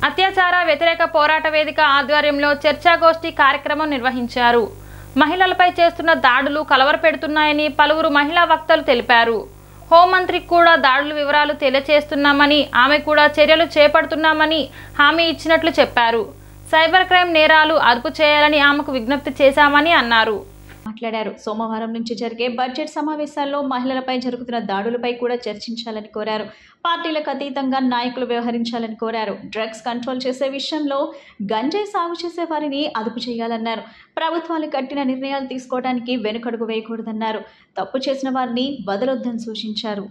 అత్యాచార వ్యతిరేక పోరాట వేదిక ఆధ్వర్యంలో చర్చాగోష్ఠి కార్యక్రమం నిర్వహించారు. మహిళలపై చేస్తున్న దాడులు కలవరపెడుతున్నాయని పలువురు మహిళా వక్తలు తెలిపారు. హోంమంత్రికి కూడా దాడుల వివరాలు తెలియజేస్తున్నామని, ఆమె కూడా చర్యలు చేపడుతున్నామని హామీ ఇచ్చినట్లు చెప్పారు. సైబర్ క్రైమ్ నేరాలు అదుపు చేయాలని ఆమెకు విజ్ఞప్తి చేశామని అన్నారు. మాట్లాడారు. సోమవారం నుంచి జరిగే బడ్జెట్ సమావేశాల్లో మహిళలపై జరుగుతున్న దాడులపై కూడా చర్చించాలని కోరారు. పార్టీలకు అతీతంగా నాయకులు వ్యవహరించాలని కోరారు. డ్రగ్స్ కంట్రోల్ చేసే విషయంలో గంజాయి సాగు చేసే వారిని అదుపు చేయాలన్నారు. ప్రభుత్వాలు కఠిన నిర్ణయాలు తీసుకోవడానికి వెనుకడుగు వేయకూడదన్నారు. తప్పు చేసిన వారిని వదలొద్దని సూచించారు.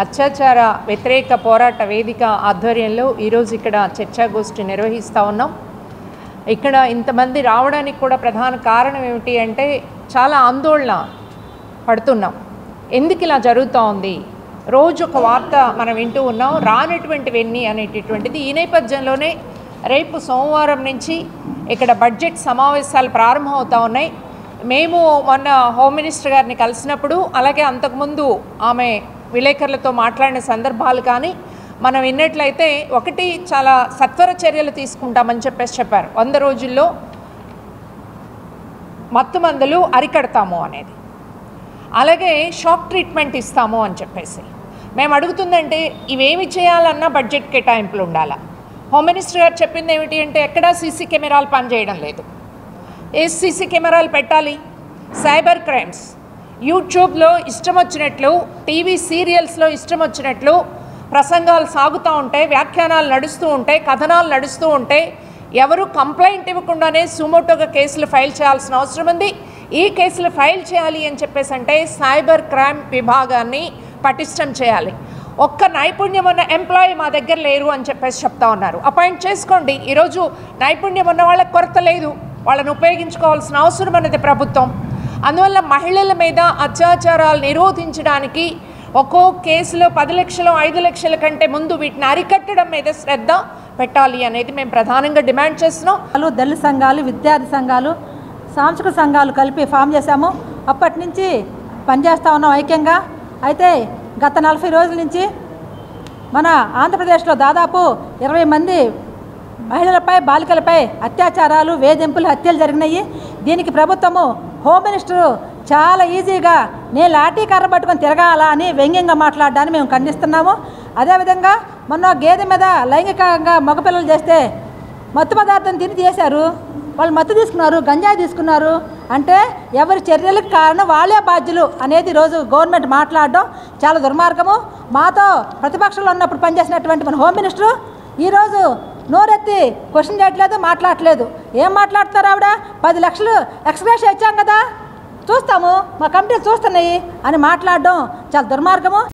అత్యాచార వ్యతిరేక పోరాట వేదిక ఆధ్వర్యంలో ఈరోజు ఇక్కడ చర్చాగోష్ఠి నిర్వహిస్తూ ఉన్నాం. ఇక్కడ ఇంతమంది రావడానికి కూడా ప్రధాన కారణం ఏమిటి అంటే చాలా ఆందోళన పడుతున్నాం. ఎందుకు ఇలా జరుగుతూ ఉంది? రోజు ఒక వార్త మనం వింటూ ఉన్నాం, రానటువంటివన్నీ అనేటటువంటిది. ఈ నేపథ్యంలోనే రేపు సోమవారం నుంచి ఇక్కడ బడ్జెట్ సమావేశాలు ప్రారంభమవుతూ ఉన్నాయి. మేము మొన్న హోమ్ మినిస్టర్ గారిని కలిసినప్పుడు, అలాగే అంతకుముందు ఆమె విలేకరులతో మాట్లాడిన సందర్భాలు కానీ మనం విన్నట్లయితే, ఒకటి చాలా సత్వర చర్యలు తీసుకుంటామని చెప్పారు. 100 రోజుల్లో మత్తు మందులు అరికడతాము అనేది, అలాగే షాక్ ట్రీట్మెంట్ ఇస్తాము అని చెప్పేసి మేము అడుగుతుందంటే, ఇవేమి చేయాలన్నా బడ్జెట్ కేటాయింపులు ఉండాలా? హోమ్ మినిస్టర్ గారు చెప్పింది ఏమిటి అంటే, ఎక్కడా సీసీ కెమెరాలు పనిచేయడం లేదు. ఏ సీసీ కెమెరాలు పెట్టాలి? సైబర్ క్రైమ్స్, యూట్యూబ్లో ఇష్టం వచ్చినట్లు, టీవీ సీరియల్స్లో ఇష్టం వచ్చినట్లు ప్రసంగాలు సాగుతూ ఉంటాయి, వ్యాఖ్యానాలు నడుస్తూ ఉంటాయి, కథనాలు నడుస్తూ ఉంటాయి. ఎవరు కంప్లైంట్ ఇవ్వకుండానే సుమోటోగా కేసులు ఫైల్ చేయాల్సిన అవసరం ఉంది. ఈ కేసులు ఫైల్ చేయాలి అని చెప్పేసి అంటే సైబర్ క్రైమ్ విభాగాన్ని పటిష్టం చేయాలి. ఒక్క నైపుణ్యం ఉన్న ఎంప్లాయీ మా దగ్గర లేరు అని చెప్పేసి చెప్తా ఉన్నారు. అపాయింట్ చేసుకోండి. ఈరోజు నైపుణ్యం ఉన్న వాళ్ళకి కొరత లేదు, వాళ్ళని ఉపయోగించుకోవాల్సిన అవసరం అనేది ప్రభుత్వం. అందువల్ల మహిళల మీద అత్యాచారాలు నిరోధించడానికి ఒక్కో కేసులో 10 లక్షలు 5 లక్షల కంటే ముందు వీటిని అరికట్టడం మీద శ్రద్ధ పెట్టాలి అనేది మేము ప్రధానంగా డిమాండ్ చేస్తున్నాం. దళిత సంఘాలు, విద్యార్థి సంఘాలు, సాంస్కృతిక సంఘాలు కలిపి ఫామ్ చేశాము. అప్పటి నుంచి పనిచేస్తూ ఉన్నాం ఐక్యంగా. అయితే గత 40 రోజుల నుంచి మన ఆంధ్రప్రదేశ్లో దాదాపు 20 మంది మహిళలపై, బాలికలపై అత్యాచారాలు, వేధింపులు, హత్యలు జరిగినాయి. దీనికి ప్రభుత్వము, హోమ్ మినిస్టరు చాలా ఈజీగా నేను లాఠీ కర్ర పట్టుకొని తిరగాలా అని వ్యంగ్యంగా మాట్లాడడాన్ని మేము ఖండిస్తున్నాము. అదేవిధంగా మొన్న గేదె మీద లైంగికంగా మగపిల్లలు చేస్తే మత్తు పదార్థం తిని చేశారు. వాళ్ళు మత్తు తీసుకున్నారు, గంజాయి తీసుకున్నారు. అంటే ఎవరి చర్యలకు కారణం వాళ్ళే బాధ్యులు అనేది ఈరోజు గవర్నమెంట్ మాట్లాడడం చాలా దుర్మార్గము. మాతో ప్రతిపక్షంలో ఉన్నప్పుడు పనిచేసినటువంటి మన హోమ్ మినిస్టరు ఈరోజు నోరెత్తి క్వశ్చన్ చేయట్లేదు, మాట్లాడట్లేదు. ఏం మాట్లాడతారు ఆవిడ? 10 లక్షలు ఎక్స్గ్రేషన్ ఇచ్చాం కదా, చూస్తాము, మా కమిటీ చూస్తున్నాయి అని మాట్లాడడం చాలా దుర్మార్గము.